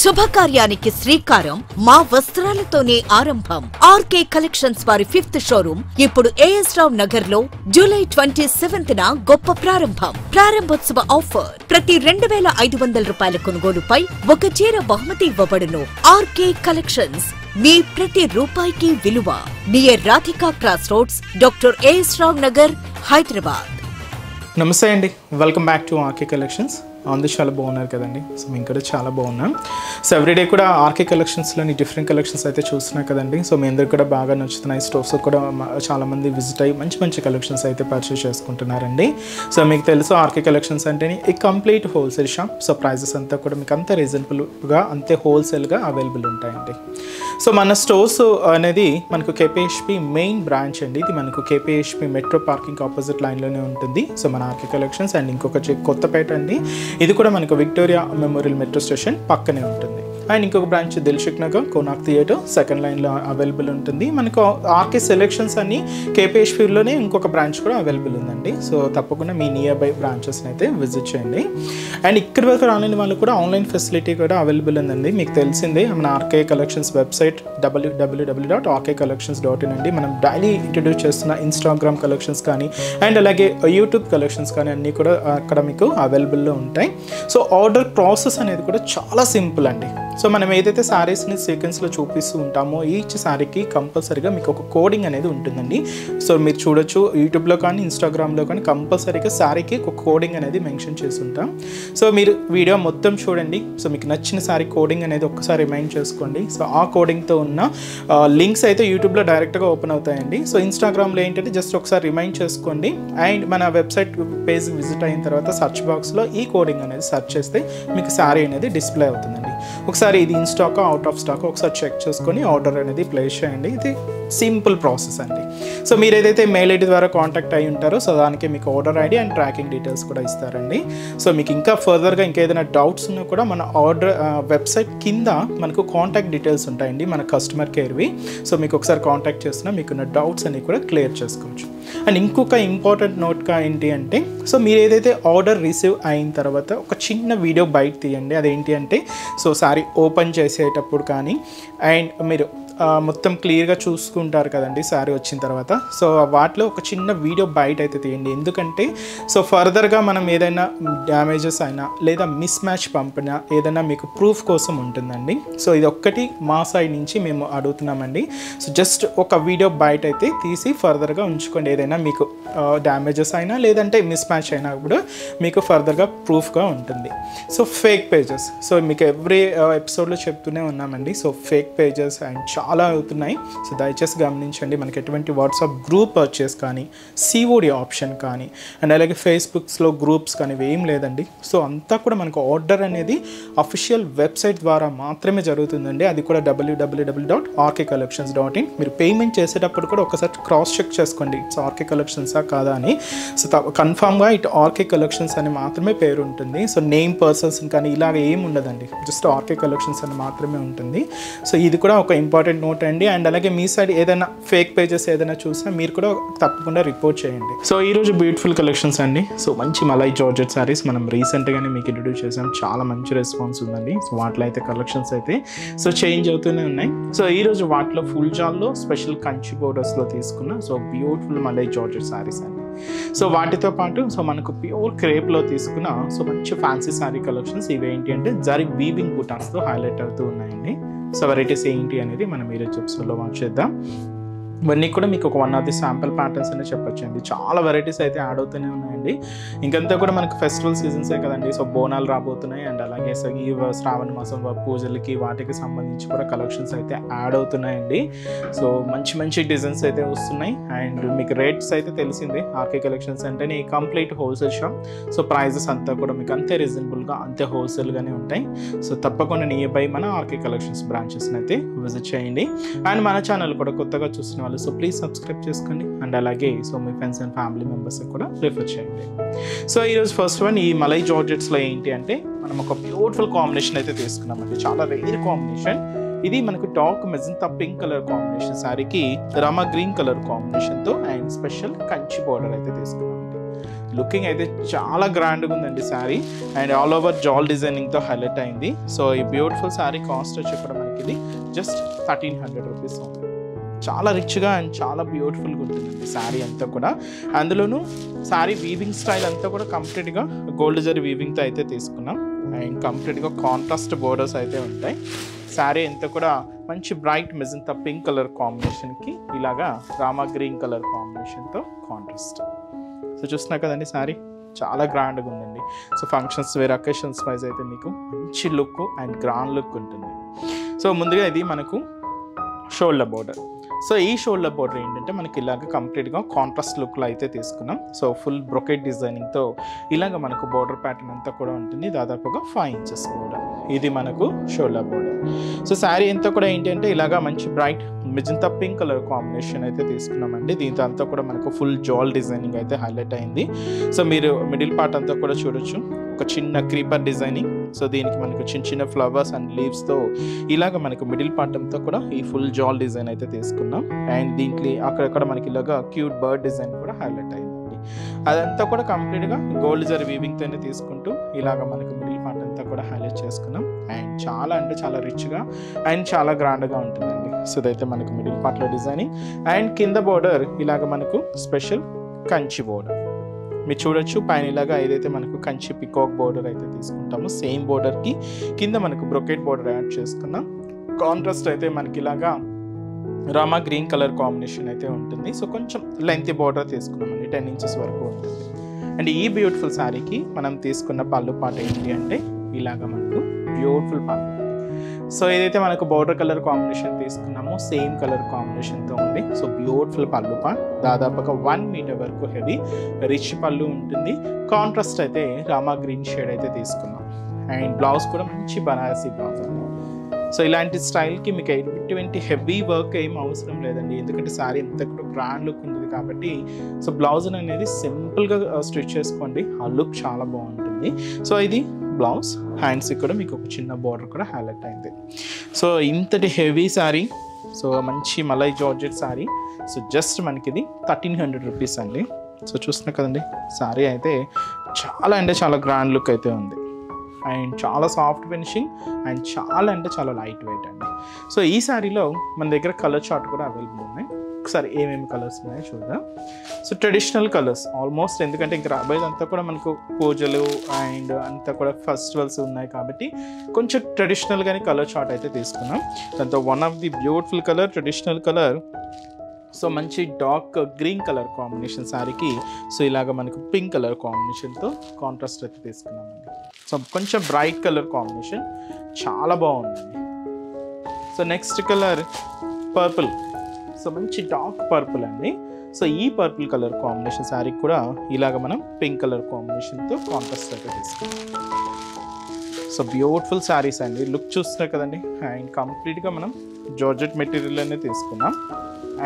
శుభకార్యానికి శ్రీకారం మా వస్త్రాలతోనే ఆరంభం. ఆర్కే కలెక్షన్స్ వారి 5th షోరూమ్ ఇప్పుడు ఏఎస్ రావ్ నగర్ లో జూలై 27న గొప్ప ప్రారంభం. ప్రారంభోత్సవ ఆఫర్ ప్రతి 2500 రూపాయల కొనుగోలుపై ఒక చీర బహుమతి ఇవ్వబడును. ఆర్కే కలెక్షన్స్ మీ ప్రతి రూపాయికి విలువ. Near Radhika cross roads, doctor AS Rao Nagar, Hyderabad. నమస్తే అండి, welcome back to RK collections. అందరూ చాలా బాగున్నారు కదండి. సో మేము కూడా చాలా బాగున్నాం. సో ఎవ్రీడే కూడా ఆర్కే కలెక్షన్స్లోని డిఫరెంట్ కలెక్షన్స్ అయితే చూస్తున్నాం కదండి. సో మీ అందరికి కూడా బాగా నచ్చుతున్నాయి. స్టోర్స్ కూడా చాలామంది విజిట్ అయ్యి మంచి మంచి కలెక్షన్స్ అయితే పర్చేస్ చేసుకుంటున్నారండి. సో మీకు తెలుసు ఆర్కే కలెక్షన్స్ అంటే ఈ complete wholesale shop. So prices అంతా కూడా మీకు అంత రీజనబుల్గా అంతే హోల్సేల్గా అవైలబుల్ ఉంటాయండి. సో మన స్టోర్స్ అనేది మనకు కేపీహెచ్పి మెయిన్ బ్రాంచ్ అండి. ఇది మనకు కేపీహెచ్పి మెట్రో పార్కింగ్ ఆపోజిట్ లైన్లోనే ఉంటుంది. సో మన ఆర్కే కలెక్షన్స్ అండ్ ఇంకొక కొత్తపేట అండి. ఇది కూడా మనకు విక్టోరియా మెమోరియల్ మెట్రో స్టేషన్ పక్కనే ఉంటుంది. అండ్ ఇంకొక branch Dilsukh Nagar Konark theatre second లైన్లో అవైలబుల్ ఉంటుంది. మనకు ఆర్కే సెలెక్షన్స్ అన్ని కేపీహెచ్పిలోనే ఇంకొక బ్రాంచ్ కూడా అవైలబుల్ ఉందండి. సో తప్పకుండా మీ నియర్ బై బ్రాంచెస్ని అయితే విజిట్ చేయండి. అండ్ ఇక్కడి వరకు రాలేని వాళ్ళు కూడా ఆన్లైన్ ఫెసిలిటీ కూడా అవైలబుల్ ఉందండి. మీకు తెలిసిందే మన ఆర్కే కలెక్షన్స్ వెబ్సైట్ www.rkcollections.in అండి. మనం డైలీ ఇంట్రడ్యూస్ చేస్తున్న ఇన్స్టాగ్రామ్ కలెక్షన్స్ కానీ అండ్ అలాగే యూట్యూబ్ కలెక్షన్స్ కానీ అన్నీ కూడా అక్కడ మీకు అవైలబుల్లో ఉంటాయి. సో ఆర్డర్ ప్రాసెస్ అనేది కూడా చాలా సింపుల్ అండి. సో మనం ఏదైతే శారీస్ని సీక్వెన్స్లో చూపిస్తూ ఉంటామో ఈచ్ శారీకి కంపల్సరీగా మీకు ఒక కోడింగ్ అనేది ఉంటుందండి. సో మీరు చూడొచ్చు యూట్యూబ్లో కానీ ఇన్స్టాగ్రామ్లో కానీ కంపల్సరీగా శారీకి ఒక కోడింగ్ అనేది మెన్షన్ చేసి ఉంటాం. సో మీరు వీడియో మొత్తం చూడండి. సో మీకు నచ్చిన శారీ కోడింగ్ అనేది ఒక్కసారి రిమైండ్ చేసుకోండి. సో ఆ కోడింగ్తో ఉన్న లింక్స్ అయితే యూట్యూబ్లో డైరెక్ట్గా ఓపెన్ అవుతాయండి. సో ఇన్స్టాగ్రామ్లో ఏంటంటే జస్ట్ ఒకసారి రిమైండ్ చేసుకోండి. అండ్ మన వెబ్సైట్ పేజ్ విజిట్ అయిన తర్వాత సర్చ్ బాక్స్లో ఈ కోడింగ్ అనేది సెర్చ్ చేస్తే మీకు శారీ అనేది డిస్ప్లే అవుతుందండి. ఒకసారి ఇది in stock out of stock ఒకసారి చెక్ చేసుకొని ఆర్డర్ అనేది ప్లేస్ చేయండి. ఇది సింపుల్ ప్రాసెస్ అండి. సో మీరు ఏదైతే మెయిల్ ఐడి ద్వారా కాంటాక్ట్ అయ్యి ఉంటారో సో దానికి మీకు order ID and tracking details కూడా ఇస్తారండి. సో మీకు ఇంకా ఫర్దర్గా ఇంకేదైనా డౌట్స్ ఉన్నా కూడా మన ఆర్డర్ వెబ్సైట్ కింద మనకు కాంటాక్ట్ డీటెయిల్స్ ఉంటాయండి మన కస్టమర్ కేర్వి. సో మీకు ఒకసారి కాంటాక్ట్ చేస్తున్నా మీకున్న డౌట్స్ అన్ని కూడా క్లియర్ చేసుకోవచ్చు. అండ్ ఇంకొక ఇంపార్టెంట్ నోట్గా ఏంటి అంటే సో మీరు ఏదైతే ఆర్డర్ రిసీవ్ అయిన తర్వాత ఒక చిన్న వీడియో బయట తీయండి. అదేంటి అంటే సో సారీ ఓపెన్ చేసేటప్పుడు కానీ అండ్ మీరు మొత్తం క్లియర్గా చూసుకుంటారు కదండి శారీ వచ్చిన తర్వాత. సో వాటిలో ఒక చిన్న వీడియో బయట అయితే తీయండి. ఎందుకంటే సో ఫర్దర్గా మనం ఏదైనా డ్యామేజెస్ అయినా లేదా మిస్ మ్యాచ్ పంపినా ఏదైనా మీకు ప్రూఫ్ కోసం ఉంటుందండి. సో ఇది ఒక్కటి మా సైడ్ నుంచి మేము అడుగుతున్నామండి. సో జస్ట్ ఒక వీడియో బయట అయితే తీసి ఫర్దర్గా ఉంచుకోండి. ఏదైనా మీకు డ్యామేజెస్ అయినా లేదంటే మిస్ మ్యాచ్ అయినా కూడా మీకు ఫర్దర్గా ప్రూఫ్గా ఉంటుంది. సో ఫేక్ పేజెస్ సో మీకు ఎవ్రీ ఎపిసోడ్లో చెప్తూనే ఉన్నామండి. సో ఫేక్ పేజెస్ అండ్ చాలా అవుతున్నాయి. సో దయచేసి గమనించండి. మనకి ఎటువంటి వాట్సాప్ గ్రూప్ పర్చేస్ కానీ సిఓడి ఆప్షన్ కానీ అండ్ అలాగే ఫేస్బుక్స్లో గ్రూప్స్ కానీ ఏం లేదండి. సో అంతా కూడా మనకు ఆర్డర్ అనేది అఫీషియల్ వెబ్సైట్ ద్వారా మాత్రమే జరుగుతుందండి. అది కూడా www.rkcollections.in. మీరు పేమెంట్ చేసేటప్పుడు కూడా ఒకసారి క్రాస్ చెక్ చేసుకోండి. సో ఆర్కే కలెక్షన్సా కాదా అని. సో కన్ఫామ్గా ఇటు ఆర్కే కలెక్షన్స్ అని మాత్రమే పేరు ఉంటుంది. సో నేమ్ పర్సన్స్ కానీ ఇలాగ ఏం ఉండదండి. జస్ట్ ఆర్కే కలెక్షన్స్ అని మాత్రమే ఉంటుంది. సో ఇది కూడా ఒక ఇంపార్టెంట్ నోట్ అండి. అండ్ అలాగే మీ సైడ్ ఏదైనా ఫేక్ పేజెస్ ఏదైనా చూసినా మీరు కూడా తప్పకుండా రిపోర్ట్ చేయండి. సో ఈరోజు బ్యూటిఫుల్ కలెక్షన్స్ అండి. సో మంచి మలై జార్జెట్ సారీస్ మనం రీసెంట్గానే మీకు ఇంట్రడ్యూస్ చేసాం. చాలా మంచి రెస్పాన్స్ ఉందండి. సో వాటిలో అయితే కలెక్షన్స్ అయితే సో చేంజ్ అవుతూనే ఉన్నాయి. సో ఈరోజు వాటిలో ఫుల్ జాల్లో స్పెషల్ కంచి బోర్డర్స్లో తీసుకున్న so beautiful malai georgette saris అండి. సో వాటితో పాటు సో మనకు ప్యూర్ క్రేప్లో తీసుకున్న సో మంచి ఫ్యాన్సీ శారీ కలెక్షన్స్ ఇవేంటి అంటే జరీ వీవింగ్ బుటాన్స్తో హైలైట్ అవుతూ ఉన్నాయండి. సో వెరైటీస్ ఏంటి అనేది మనం ఈరోజు ఎపిసోడ్లో వాచ్ చేద్దాం. ఇవన్నీ కూడా మీకు ఒక one of the sample patterns అనే చెప్పొచ్చు అండి. చాలా వెరైటీస్ అయితే యాడ్ అవుతూనే ఉన్నాయండి. ఇంకంతా కూడా మనకు ఫెస్టివల్ సీజన్సే కదండి. సో బోనాలు రాబోతున్నాయి అండ్ అలాగే సో ఈ శ్రావణ మాసం పూజలకి వాటికి సంబంధించి కూడా కలెక్షన్స్ అయితే యాడ్ అవుతున్నాయండి. సో మంచి మంచి డిజైన్స్ అయితే వస్తున్నాయి. అండ్ మీకు రేట్స్ అయితే తెలిసిందే. ఆర్కే కలెక్షన్స్ అంటేనే complete wholesale shop. So prices అంతా కూడా మీకు అంతే రీజనబుల్గా అంతే హోల్సేల్గానే ఉంటాయి. సో తప్పకుండా నియర్ బై మన ఆర్కే కలెక్షన్స్ బ్రాంచెస్ని అయితే విజిట్ చేయండి. అండ్ మన ఛానల్ కూడా కొత్తగా చూసిన వాళ్ళు సో ప్లీజ్ సబ్స్క్రైబ్ చేసుకోండి. అండ్ అలాగే so me friends and family members కూడా రిఫర్ చేయండి. సో ఈరోజు ఫస్ట్ వన్ ఈ మలై జార్జెట్స్లో ఏంటి అంటే మనం ఒక బ్యూటిఫుల్ కాంబినేషన్ అయితే తీసుకున్నామండి. చాలా రేర్ కాంబినేషన్. ఇది మనకు dark magenta pink colour combination శారీకి రామా గ్రీన్ కలర్ కాంబినేషన్తో అండ్ స్పెషల్ కంచి బార్డర్ అయితే తీసుకున్నామండి. లుకింగ్ అయితే చాలా గ్రాండ్గా ఉందండి శారీ. అండ్ ఆల్ ఓవర్ జాల్ డిజైనింగ్తో హైలైట్ అయింది. సో ఈ బ్యూటిఫుల్ శారీ కాస్ట్ వచ్చి కూడా మనకి ఇది జస్ట్ 1300 రూపీస్ ఉంది. చాలా రిచ్గా అండ్ చాలా బ్యూటిఫుల్గా ఉంటుందండి శారీ అంతా కూడా. అందులోనూ శారీ వీవింగ్ స్టైల్ అంతా కూడా కంప్లీట్గా గోల్డ్ జరీ వీవింగ్తో అయితే తీసుకున్నాం. అండ్ కంప్లీట్గా కాంట్రాస్ట్ బోర్డర్స్ అయితే ఉంటాయి. శారీ అంతా కూడా మంచి బ్రైట్ మెజంతా పింక్ కలర్ కాంబినేషన్కి ఇలాగా రామా గ్రీన్ కలర్ కాంబినేషన్తో కాంట్రాస్ట్. సో చూస్తున్నా కదండి శారీ చాలా గ్రాండ్గా ఉందండి. So functions where occasions wise అయితే మీకు మంచి లుక్ అండ్ గ్రాండ్ లుక్ ఉంటుంది. సో ముందుగా ఇది మనకు షోల్డర్ బోర్డర్. సో ఈ షోల్డర్ బోర్డర్ ఏంటంటే మనకి ఇలాగ కంప్లీట్గా కాంట్రాస్ట్ లుక్లో అయితే తీసుకున్నాం. సో ఫుల్ బ్రొకెట్ డిజైనింగ్తో ఇలాగ మనకు బోర్డర్ ప్యాటర్న్ అంతా కూడా ఉంటుంది. దాదాపుగా 5 ఇంచెస్ బోర్డర్ ఇది మనకు షోల్డర్ బోర్డర్. సో శారీ అంతా కూడా ఏంటంటే ఇలాగా మంచి bright magenta pink colour combination అయితే తీసుకున్నామండి. దీంతో అంతా కూడా మనకు ఫుల్ జాల్ డిజైనింగ్ అయితే హైలైట్ అయింది. సో మీరు మిడిల్ పార్ట్ అంతా కూడా చూడొచ్చు, ఒక చిన్న క్రీపర్ డిజైనింగ్. సో దీనికి మనకు చిన్న చిన్న ఫ్లవర్స్ అండ్ లీవ్స్తో ఇలాగ మనకు మిడిల్ పార్ట్ అంతా కూడా ఈ ఫుల్ జాల్ డిజైన్ అయితే తీసుకున్నాం. అండ్ దీంట్లో అక్కడక్కడ మనకి ఇలాగా క్యూట్ బర్డ్ డిజైన్ కూడా హైలైట్ అయిందండి. అదంతా కూడా కంప్లీట్గా గోల్డ్ జరీ వీవింగ్తోనే తీసుకుంటూ ఇలాగ మనకు మిడిల్ పార్ట్ అంతా కూడా హైలైట్ చేసుకున్నాం. అండ్ చాలా అంటే చాలా రిచ్గా అండ్ చాలా గ్రాండ్గా ఉంటుందండి. సో ఇదైతే మనకు మిడిల్ పార్ట్లో డిజైనింగ్. అండ్ కింద బోర్డర్ ఇలాగ మనకు స్పెషల్ కంచి బోర్డర్ మీరు చూడొచ్చు. పైన ఇలాగా ఏదైతే మనకు కంచి పికాక్ బోర్డర్ అయితే తీసుకుంటామో సేమ్ బోర్డర్కి కింద మనకు బ్రొకెట్ బోర్డర్ యాడ్ చేసుకున్నాం. కాంట్రాస్ట్ అయితే మనకి ఇలాగా రామా గ్రీన్ కలర్ కాంబినేషన్ అయితే ఉంటుంది. సో కొంచెం లెంత్ బోర్డర్ తీసుకున్నామండి, 10 ఇంచెస్ వరకు ఉంటుంది. అండ్ ఈ బ్యూటిఫుల్ శారీకి మనం తీసుకున్న పళ్ళు పాట ఏంటి అంటే ఇలాగా మనకు బ్యూటిఫుల్ పళ్ళు. సో ఏదైతే మనకు బోర్డర్ కలర్ కాంబినేషన్ తీసుకున్నామో సేమ్ కలర్ కాంబినేషన్తో ఉంది. సో బ్యూటిఫుల్ పళ్ళు పాట్ దాదాపుగా 1 మీటర్ వరకు హెవీ రిచ్ పళ్ళు ఉంటుంది. కాంట్రాస్ట్ అయితే రామా గ్రీన్ షేడ్ అయితే తీసుకున్నాం. అండ్ బ్లౌజ్ కూడా మంచి బనారసీ బ్లౌజ్ అండి. సో ఇలాంటి స్టైల్కి మీకు ఎటువంటి హెవీ వర్క్ ఏం అవసరం లేదండి, ఎందుకంటే శారీ ఎంత కూడా బ్రాండ్ లుక్ ఉంటుంది కాబట్టి. సో బ్లౌజ్ అనేది సింపుల్గా స్టిచ్ చేసుకోండి, ఆ లుక్ చాలా బాగుంటుంది. సో ఇది బ్లౌజ్. హ్యాండ్స్కి కూడా మీకు ఒక చిన్న బార్డర్ కూడా హైలైట్ అయింది. సో ఇంతటి హెవీ శారీ, సో మంచి malai georgette sari. So just మనకి ఇది 1300 రూపీస్ అండి. సో చూస్తున్నా కదండి శారీ అయితే చాలా అంటే చాలా గ్రాండ్ లుక్ అయితే ఉంది. అండ్ చాలా సాఫ్ట్ ఫినిషింగ్ అండ్ చాలా అంటే చాలా లైట్ వెయిట్ అండి. సో ఈ శారీలో మన దగ్గర కలర్ చార్ట్ కూడా అవైలబుల్ ఉన్నాయి. ఒకసారి ఏమేమి కలర్స్ ఉన్నాయో చూద్దాం. సో ట్రెడిషనల్ కలర్స్ ఆల్మోస్ట్, ఎందుకంటే ఇంకా రాబోయేదంతా కూడా మనకు పూజలు అండ్ అంతా కూడా ఫెస్టివల్స్ ఉన్నాయి కాబట్టి కొంచెం ట్రెడిషనల్గానే కలర్ చార్ట్ అయితే తీసుకున్నాం. దాంతో one of the beautiful colour traditional colour. So మంచి డార్క్ గ్రీన్ కలర్ కాంబినేషన్ శారీకి సో ఇలాగ మనకు పింక్ కలర్ కాంబినేషన్తో కాంట్రాస్ట్ అయితే తీసుకున్నామండి. సో కొంచెం బ్రైట్ కలర్ కాంబినేషన్ చాలా బాగుందండి. So next colour purple. So మంచి డార్క్ పర్పుల్ అండి. సో ఈ పర్పుల్ కలర్ కాంబినేషన్ శారీకి కూడా ఇలాగ మనం పింక్ కలర్ కాంబినేషన్తో కాంట్రాస్ట్ అయితే తీసుకున్నాం. సో బ్యూటిఫుల్ శారీస్ అండి, లుక్ చూస్తున్నారు కదండి. అండ్ కంప్లీట్గా మనం జార్జెట్ మెటీరియల్ అనేది తీసుకున్నాం.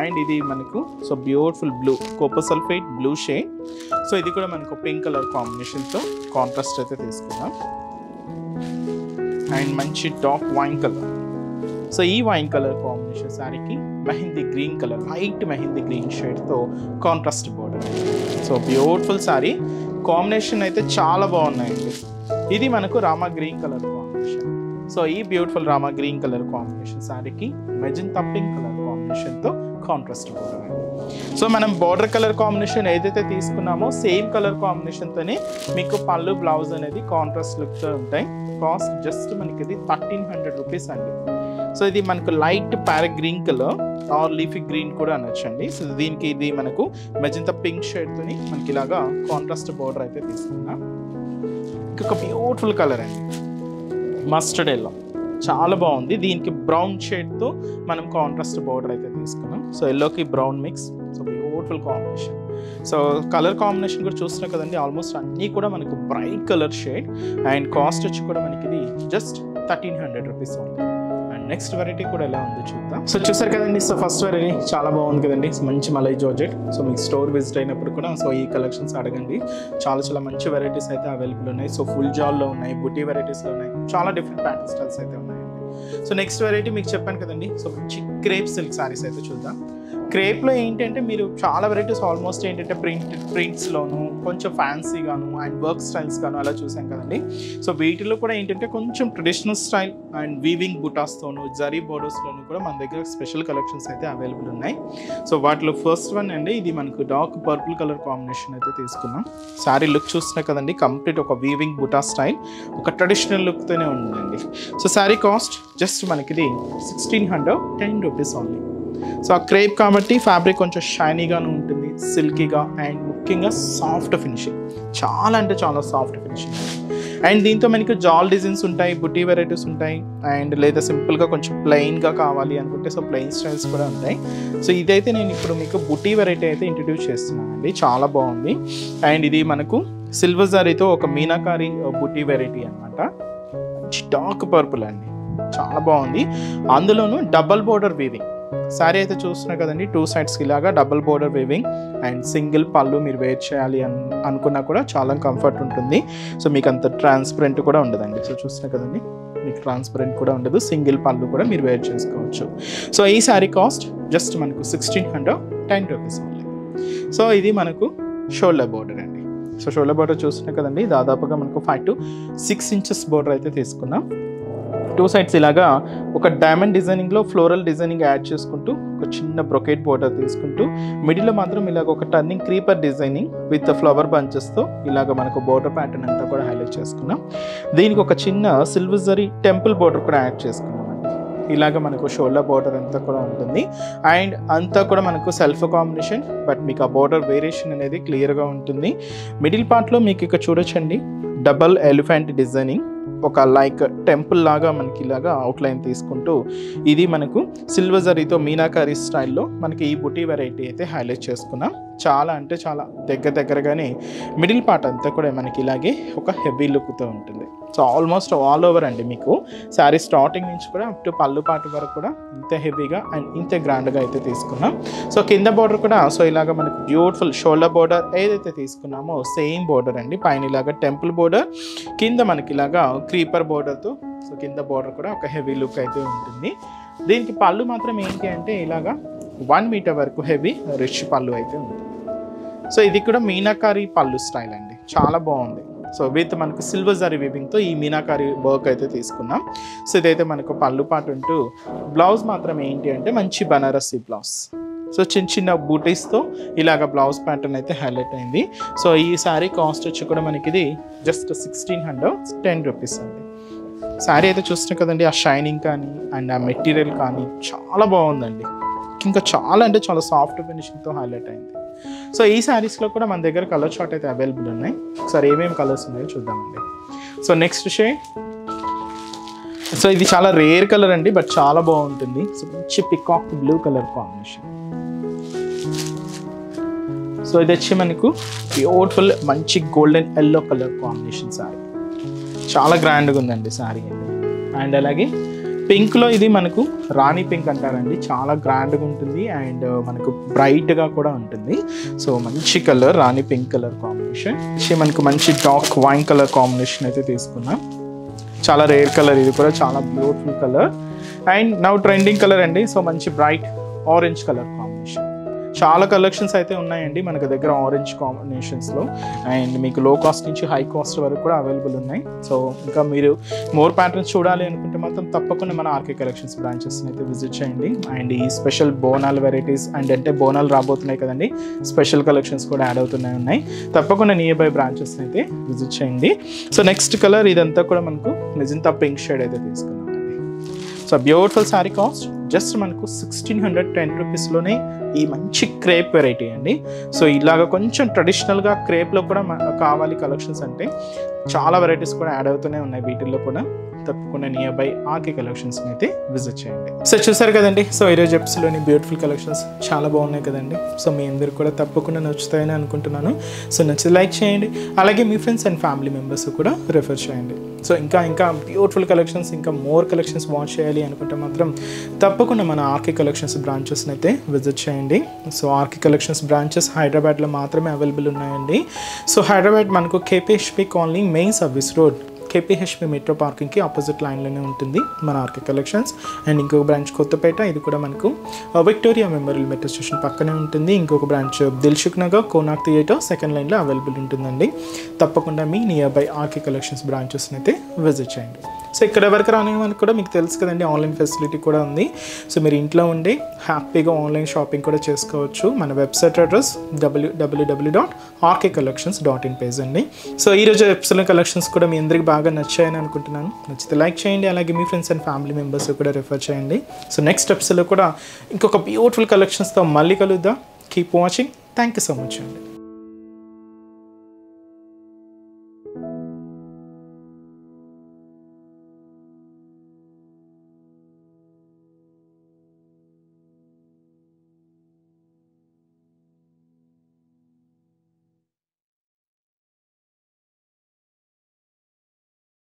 అండ్ ఇది మనకు so beautiful blue Cooper sulphate blue shade. So ఇది కూడా మనకు పింక్ కలర్ కాంబినేషన్తో కాంట్రాస్ట్ అయితే తీసుకున్నాం. అండ్ మంచి డార్క్ వైన్ కలర్. సో ఈ వైన్ కలర్ కాంబినేషన్ శారీకి mehndi green colour light mehndi green షేడ్తో contrast border. So beautiful sari combination అయితే చాలా బాగున్నాయండి. ఇది మనకు Rama green colour combination. So ఈ beautiful Rama green colour combination శారీకి మెజంతా పింక్ కలర్ కాంబినేషన్తో కాంట్రాస్ట్ బోర్డర్ అండి. సో మనం బోర్డర్ కలర్ కాంబినేషన్ ఏదైతే తీసుకున్నామో సేమ్ కలర్ కాంబినేషన్తోనే మీకు పళ్ళు బ్లౌజ్ అనేది కాంట్రాస్ట్ లుక్తో ఉంటాయి. కాస్ట్ జస్ట్ మనకి ఇది 1300 రూపీస్ అండి. సో ఇది మనకు light parrot green colour or leafy green కూడా అనొచ్చండి. సో దీనికి ఇది మనకు మెజంతా పింక్ షేడ్తోని మనకి ఇలాగా కాంట్రాస్ట్ బోర్డర్ అయితే తీసుకున్నాం. ఇంకొక బ్యూటిఫుల్ కలర్ అండి మస్టర్డ్ ఎల్లో, చాలా బాగుంది. దీనికి బ్రౌన్ షేడ్తో మనం కాంట్రాస్ట్ బోర్డర్ అయితే తీసుకున్నాం. సో ఎల్లోకి brown mix. So beautiful combination. So colour combination కూడా చూస్తున్నాం కదండి, ఆల్మోస్ట్ అన్నీ కూడా మనకు bright colour shade. And cost వచ్చి కూడా మనకి ఇది జస్ట్ 1300 రూపీస్ ఉంది. అండ్ నెక్స్ట్ వెరైటీ కూడా ఎలా ఉందో చూద్దాం. సో చూసారు కదండి, సో ఫస్ట్ వెరైటీ చాలా బాగుంది కదండి, మంచి మలై జార్జెట్. సో మీకు స్టోర్ విజిట్ అయినప్పుడు కూడా సో ఈ కలెక్షన్స్ అడగండి, చాలా మంచి వెరైటీస్ అయితే అవైలబుల్ ఉన్నాయి. సో ఫుల్ జాల్లో ఉన్నాయి, బుటీ వెరైటీస్లో ఉన్నాయి, చాలా డిఫరెంట్ ప్యాటర్న్ స్టైల్స్ అయితే ఉన్నాయండి. సో నెక్స్ట్ వెరైటీ మీకు చెప్పాను కదండి, సో మంచి క్రేప్ సిల్క్ సారీస్ అయితే చూద్దాం. క్రేప్లో ఏంటంటే మీరు చాలా వెరైటీస్ ఆల్మోస్ట్ ఏంటంటే ప్రింట్స్లోను కొంచెం ఫ్యాన్సీగాను అండ్ వర్క్ స్టైల్స్ గాను అలా చూసాం కదండి. సో వీటిలో కూడా ఏంటంటే కొంచెం ట్రెడిషనల్ స్టైల్ అండ్ వీవింగ్ బుటాస్తోను జరీ బోర్డర్స్లోను కూడా మన దగ్గర స్పెషల్ కలెక్షన్స్ అయితే అవైలబుల్ ఉన్నాయి. సో వాటిలో ఫస్ట్ వన్ అండి, ఇది మనకు డార్క్ పర్పుల్ కలర్ కాంబినేషన్ అయితే తీసుకున్నాం. శారీ లుక్ చూస్తున్నా కదండి, కంప్లీట్ ఒక వీవింగ్ బుటా స్టైల్, ఒక ట్రెడిషనల్ లుక్తోనే ఉందండి. సో శారీ కాస్ట్ జస్ట్ మనకిది 1610 రూపీస్ ఓన్లీ. సో ఆ క్రేప్ కాబట్టి ఫ్యాబ్రిక్ కొంచెం షైనీగాను ఉంటుంది, సిల్కీగా అండ్ ముఖ్యంగా సాఫ్ట్ ఫినిషింగ్, చాలా అంటే చాలా సాఫ్ట్ ఫినిషింగ్. అండ్ దీంతో మనకి జాల్ డిజైన్స్ ఉంటాయి, బుటీ వెరైటీస్ ఉంటాయి, అండ్ లేదా సింపుల్గా కొంచెం ప్లెయిన్గా కావాలి అనుకుంటే సో ప్లెయిన్ స్టైల్స్ కూడా ఉంటాయి. సో ఇదైతే నేను ఇప్పుడు మీకు బుటీ వెరైటీ అయితే ఇంట్రడ్యూస్ చేస్తున్నానండి, చాలా బాగుంది. అండ్ ఇది మనకు సిల్వర్ జరీతో ఒక మీనాకారి బుటీ వెరైటీ అనమాట. డార్క్ పర్పుల్ అండి, చాలా బాగుంది. అందులోనూ డబల్ బోర్డర్ వీవింగ్ శారీ అయితే చూస్తున్నా కదండి, 2 సైడ్స్కి ఇలాగా double border weaving and single పళ్ళు మీరు వేర్ చేయాలి అనుకున్నా కూడా చాలా కంఫర్ట్ ఉంటుంది. సో మీకు అంత ట్రాన్స్పరెంట్ కూడా ఉండదండి. సో చూస్తున్నా కదండి, మీకు ట్రాన్స్పరెంట్ కూడా ఉండదు, సింగిల్ పళ్ళు కూడా మీరు వేర్ చేసుకోవచ్చు. సో ఈ శారీ కాస్ట్ జస్ట్ మనకు 1610 రూపీస్ ఓన్లీ. సో ఇది మనకు షోల్డర్ బోర్డర్ అండి. సో షోల్డర్ బోర్డర్ చూస్తున్నా కదండి, దాదాపుగా మనకు 5 to 6 ఇంచెస్ బోర్డర్ అయితే తీసుకున్నాం. 2 సైడ్స్ ఇలాగా ఒక డైమండ్ డిజైనింగ్లో ఫ్లోరల్ డిజైనింగ్ యాడ్ చేసుకుంటూ ఒక చిన్న బ్రొకెట్ బోర్డర్ తీసుకుంటూ మిడిల్లో మాత్రం ఇలాగ ఒక turning creeper designing with flower బంచెస్తో ఇలాగ మనకు బోర్డర్ ప్యాటర్న్ అంతా కూడా హైలైట్ చేసుకున్నాం. దీనికి ఒక చిన్న సిల్వర్ జరీ టెంపుల్ బోర్డర్ కూడా యాడ్ చేసుకున్నాం. ఇలాగ మనకు షోల్డర్ బోర్డర్ అంతా కూడా ఉంటుంది అండ్ అంతా కూడా మనకు సెల్ఫ్ కాంబినేషన్, బట్ మీకు ఆ బోర్డర్ వేరియేషన్ అనేది క్లియర్గా ఉంటుంది. మిడిల్ పార్ట్లో మీకు ఇక్కడ చూడొచ్చండి, డబల్ ఎలిఫెంట్ డిజైనింగ్, ఒక లైక్ టెంపుల్ లాగా మనకి ఇలాగా అవుట్లైన్ తీసుకుంటూ ఇది మనకు సిల్వర్ జరీతో మీనాకారి స్టైల్లో మనకి ఈ బుటీ వెరైటీ అయితే హైలైట్ చేసుకున్నాం. చాలా అంటే చాలా దగ్గరగానే మిడిల్ పార్ట్ అంతా కూడా మనకి ఇలాగే ఒక హెవీ లుక్తో ఉంటుంది. సో ఆల్మోస్ట్ ఆల్ ఓవర్ అండి, మీకు శారీ స్టార్టింగ్ నుంచి కూడా అప్ టు పళ్ళు పార్ట్ వరకు కూడా ఇంత హెవీగా అండ్ ఇంత గ్రాండ్గా అయితే తీసుకున్నాం. సో కింద బోర్డర్ కూడా సో ఇలాగ మనకు బ్యూటిఫుల్ షోల్డర్ బోర్డర్ ఏదైతే తీసుకున్నామో సేమ్ బోర్డర్ అండి, పైన ఇలాగ టెంపుల్ బోర్డర్, కింద మనకి ఇలాగా క్రీపర్ బోర్డర్తో సో కింద బోర్డర్ కూడా ఒక హెవీ లుక్ అయితే ఉంటుంది. దీనికి పళ్ళు మాత్రం ఏంటి అంటే ఇలాగా 1 మీటర్ వరకు హెవీ రిచ్ పళ్ళు అయితే ఉంటుంది. సో ఇది కూడా మీనాకారి పళ్ళు స్టైల్ అండి, చాలా బాగుంది. సో విత్ మనకు సిల్వర్ జరీ వీవింగ్తో ఈ మీనాకారి వర్క్ అయితే తీసుకున్నాం. సో ఇదైతే మనకు పళ్ళు పాటు ఉంటూ బ్లౌజ్ మాత్రం ఏంటి అంటే మంచి బనారసి బ్లౌజ్. సో చిన్న బూటీస్తో ఇలాగ బ్లౌజ్ ప్యాటర్న్ అయితే హైలైట్ అయింది. సో ఈ శారీ కాస్ట్ వచ్చి కూడా మనకి ఇది జస్ట్ 1610 రూపీస్ అండి. శారీ అయితే చూస్తున్నాం కదండి, ఆ షైనింగ్ కానీ అండ్ ఆ మెటీరియల్ కానీ చాలా బాగుందండి. ఇంకా చాలా అంటే చాలా సాఫ్ట్ ఫినిషింగ్తో హైలైట్ అయింది. సో ఈ శారీస్లో కూడా మన దగ్గర కలర్ చార్ట్ అయితే అవైలబుల్ ఉన్నాయి. ఒకసారి ఏమేమి కలర్స్ ఉన్నాయో చూద్దామండి. సో నెక్స్ట్ షేడ్, సో ఇది చాలా రేర్ కలర్ అండి, బట్ చాలా బాగుంటుంది. సో మంచి peacock blue colour combination. So ఇది వచ్చి మనకు బ్యూటిఫుల్ మంచి golden yellow colour combination sari, చాలా గ్రాండ్గా ఉందండి శారీ అండి. అండ్ అలాగే పింక్లో ఇది మనకు రాణి పింక్ అంటారండి, చాలా గ్రాండ్గా ఉంటుంది అండ్ మనకు బ్రైట్గా కూడా ఉంటుంది. సో మంచి కలర్ రాణి పింక్ కలర్ కాంబినేషన్. మనకు మంచి డార్క్ వైన్ కలర్ కాంబినేషన్ అయితే తీసుకున్నాం, చాలా రేర్ కలర్, ఇది కూడా చాలా beautiful colour and now trending colour అండి. సో మంచి బ్రైట్ ఆరెంజ్ కలర్ కాంబినేషన్. చాలా కలెక్షన్స్ అయితే ఉన్నాయండి మనకు దగ్గర ఆరెంజ్ కాంబినేషన్స్లో అండ్ మీకు లో కాస్ట్ నుంచి హై కాస్ట్ వరకు కూడా అవైలబుల్ ఉన్నాయి. సో ఇంకా మీరు మోర్ ప్యాటర్న్స్ చూడాలి అనుకుంటే మాత్రం తప్పకుండా మన ఆర్కే కలెక్షన్స్ బ్రాంచెస్ని అయితే విజిట్ చేయండి. అండ్ ఈ స్పెషల్ బోనాల్ వెరైటీస్ అండ్ అంటే బోనాలు రాబోతున్నాయి కదండి, స్పెషల్ కలెక్షన్స్ కూడా యాడ్ అవుతున్నాయి. తప్పకుండా నియర్ బై బ్రాంచెస్ని అయితే విజిట్ చేయండి. సో నెక్స్ట్ కలర్ ఇదంతా కూడా మనకు మెజెంటా పింక్ షేడ్ అయితే తీసుకున్నామండి. So beautiful sari cost just మనకు 1610 రూపీస్లోనే ఈ మంచి క్రేప్ వెరైటీ అండి. సో ఇలాగ కొంచెం ట్రెడిషనల్గా క్రేప్లో కూడా కావాలి కలెక్షన్స్ అంటే చాలా వెరైటీస్ కూడా యాడ్ అవుతూనే ఉన్నాయి. వీటిల్లో కూడా తప్పకుండా నియర్ బై ఆర్కే కలెక్షన్స్ని అయితే విజిట్ చేయండి. సో చూసారు కదండి, సో ఈరోజు ఎపిసోడ్లోని బ్యూటిఫుల్ కలెక్షన్స్ చాలా బాగున్నాయి కదండి. సో మీ అందరికి కూడా తప్పకుండా నచ్చుతాయని అనుకుంటున్నాను. సో నచ్చితే లైక్ చేయండి, అలాగే మీ ఫ్రెండ్స్ అండ్ ఫ్యామిలీ మెంబర్స్ కూడా రిఫర్ చేయండి. సో ఇంకా బ్యూటిఫుల్ కలెక్షన్స్, ఇంకా మోర్ కలెక్షన్స్ వాచ్ చేయాలి అనుకుంటే మాత్రం తప్పకుండా మన ఆర్కే కలెక్షన్స్ బ్రాంచెస్ని అయితే విజిట్ చేయండి. సో ఆర్కే కలెక్షన్స్ బ్రాంచెస్ హైదరాబాద్లో మాత్రమే అవైలబుల్ ఉన్నాయండి. సో హైదరాబాద్ మనకు KPHB colony main service road KPHB metro పార్కింగ్కి ఆపోజిట్ లైన్లోనే ఉంటుంది మన ఆర్కే కలెక్షన్స్. అండ్ ఇంకొక బ్రాంచ్ కొత్తపేట, ఇది కూడా మనకు విక్టోరియా మెమోరియల్ మెట్రో స్టేషన్ పక్కనే ఉంటుంది. ఇంకొక branch Dilsukh Nagar Konark theatre second లైన్లో అవైలబుల్ ఉంటుందండి. తప్పకుండా మీ నియర్ బై ఆర్కే కలెక్షన్స్ బ్రాంచెస్ని అయితే విజిట్ చేయండి. సో ఇక్కడ వరకు రాని మనకు కూడా మీకు తెలుసు కదండి, ఆన్లైన్ ఫెసిలిటీ కూడా ఉంది. సో మీరు ఇంట్లో ఉండి హ్యాపీగా ఆన్లైన్ షాపింగ్ కూడా చేసుకోవచ్చు. మన వెబ్సైట్ అడ్రస్ www.rkcollections.in పేజ్ అండి. సో ఈరోజు ఎపిసోడ్ కలెక్షన్స్ కూడా మీ అందరికి బాగా నచ్చాయని అనుకుంటున్నాను. నచ్చితే లైక్ చేయండి, అలాగే మీ ఫ్రెండ్స్ అండ్ ఫ్యామిలీ మెంబర్స్ కూడా రిఫర్ చేయండి. సో నెక్స్ట్ ఎపిసోడ్లో కూడా ఇంకొక బ్యూటిఫుల్ కలెక్షన్స్తో మళ్ళీ కలుద్దాం. Keep watching. Thank you so much అండి.